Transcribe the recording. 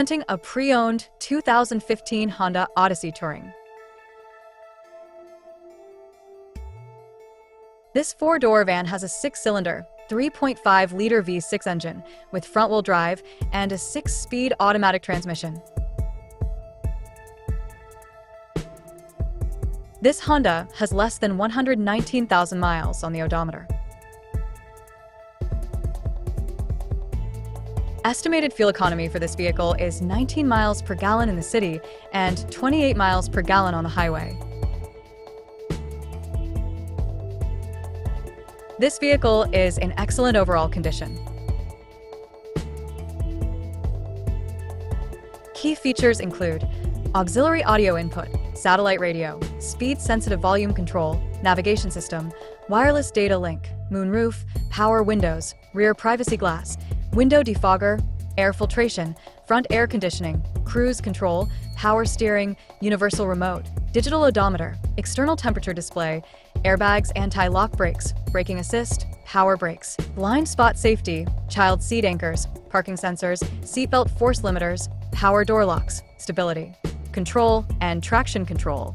Presenting a pre-owned 2015 Honda Odyssey Touring. This four-door van has a six-cylinder, 3.5-liter V6 engine with front-wheel drive and a six-speed automatic transmission. This Honda has less than 119,000 miles on the odometer. Estimated fuel economy for this vehicle is 19 miles per gallon in the city and 28 miles per gallon on the highway. This vehicle is in excellent overall condition. Key features include auxiliary audio input, satellite radio, speed-sensitive volume control, navigation system, wireless data link, moonroof, power windows, rear privacy glass, window defogger, air filtration, front air conditioning, cruise control, power steering, universal remote, digital odometer, external temperature display, airbags, anti-lock brakes, braking assist, power brakes, blind spot safety, child seat anchors, parking sensors, seatbelt force limiters, power door locks, stability control, and traction control.